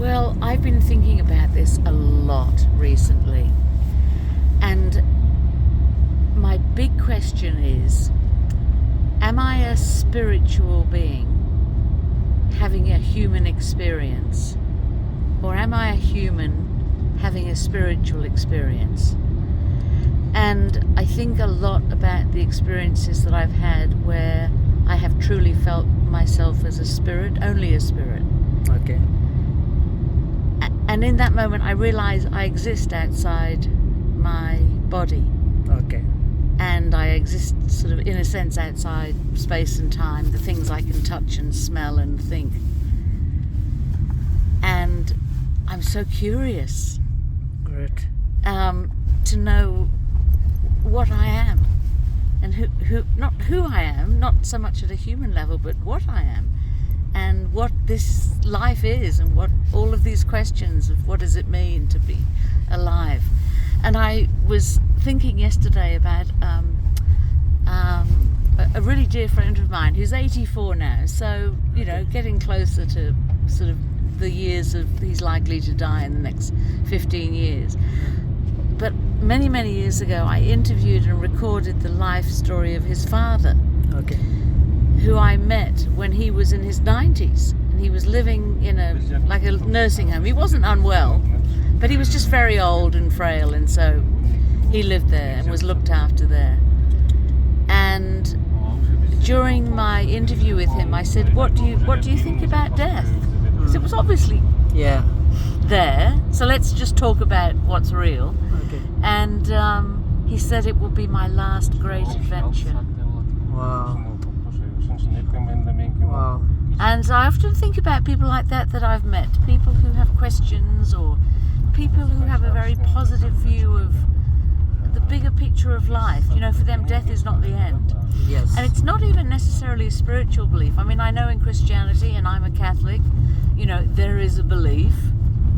Well, I've been thinking about this a lot recently, and my big question is, am I a spiritual being having a human experience, or am I a human having a spiritual experience? And I think a lot about the experiences that I've had where I have truly felt myself as a spirit, only a spirit. Okay. And in that moment I realise I exist outside my body. Okay. And I exist sort of in a sense outside space and time, the things I can touch and smell and think. And I'm so curious Great. to know what I am and who not who I am, not so much at a human level, but what I am and what this life is and what all of these questions of what does it mean to be alive. And I was thinking yesterday about a really dear friend of mine who's 84 now, so getting closer to sort of the years of he's likely to die in the next 15 years. But many, many years ago I interviewed and recorded the life story of his father, Okay. who I met when he was in his 90s, and he was living in a nursing home. He wasn't unwell, but he was just very old and frail, and so he lived there and was looked after there. And during my interview with him, I said, "What do you think about death?" Because it was obviously Yeah. there. So let's just talk about what's real. Okay. And he said it will be my last great adventure. Wow. Wow. And I often think about people like that I've met, people who have questions or people who have a very positive view of the bigger picture of life. For them death is not the end. Yes. And it's not even necessarily a spiritual belief. I mean, I know in Christianity, and I'm a Catholic, there is a belief,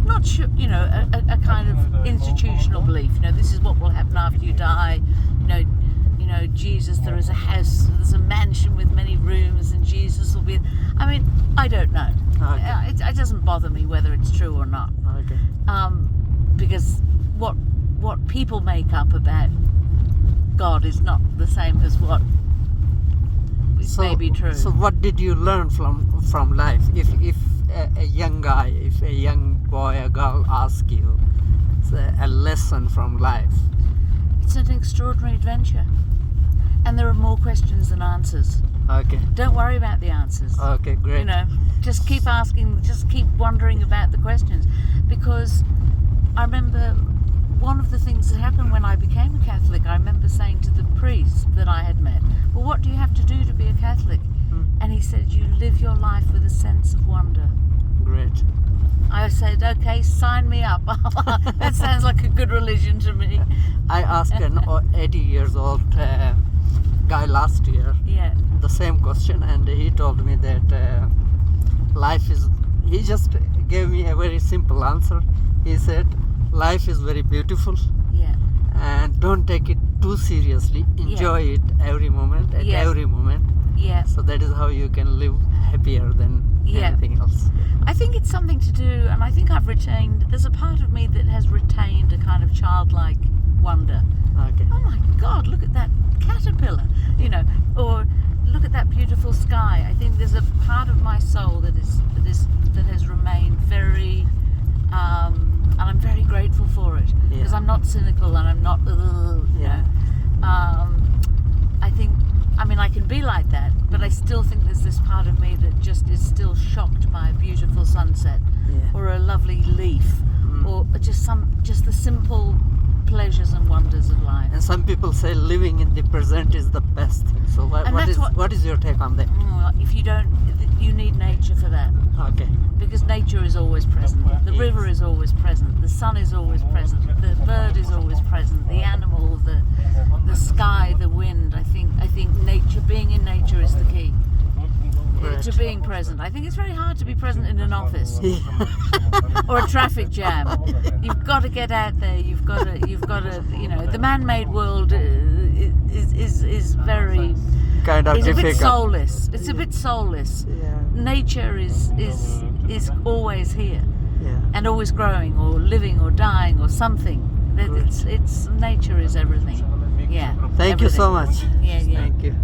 not sure, a kind of institutional belief. This is what will happen after you die. Jesus, there is a house, there's a mansion with many rooms, and Jesus will be. I mean, I don't know. Okay. It doesn't bother me whether it's true or not. Okay. Because what people make up about God is not the same as what may be true. So what did you learn from life? If a young guy, if a young boy, a girl asks you a lesson from life, it's an extraordinary adventure, and there are more questions than answers. okay, Don't worry about the answers. okay, great. Just keep asking, just keep wondering about the questions. Because I remember one of the things that happened when I became a Catholic, I remember saying to the priest that I had met, "Well, what do you have to do to be a Catholic?" And he said, "You live your life with a sense of wonder." Great. I said, "Okay, sign me up." That sounds like a good religion to me. I asked an 80 years old guy last year Yeah. the same question, and he told me that life is. He just gave me a very simple answer. He said, "Life is very beautiful, Yeah. and don't take it too seriously. Enjoy it every moment, at Yeah. every moment. Yeah. So that is how you can live happier than Yeah. anything else." I think it's something to do, and I think there's a part of me that has retained a kind of childlike wonder. Okay. Oh my God, look at that caterpillar, or look at that beautiful sky. I think there's a part of my soul that has remained very, and I'm very grateful for it, because Yeah. I'm not cynical and I'm not, Yeah. I can be like that, but I still think there's this part of me that just is still shocked by a beautiful sunset, Yeah. or a lovely leaf, or just the simple pleasures and wonders of life. And some people say living in the present is the best thing. So And that's what is your take on that? If you don't, you need nature for that, Okay. because nature is always present. The river is always present. The sun is always present. The bird is always present. The animal, the sky, the wind. I think nature, being in nature, is the key to being present. I think it's very hard to be present in an office or a traffic jam. You've got to get out there. You've got to. The man-made world is very. Kind of It's a bit difficult. soulless. It's a bit soulless. Yeah. Nature is always here. Yeah. and always growing or living or dying or something. It's nature is everything. Yeah. Thank you so everything. much. Yeah, yeah. Thank you.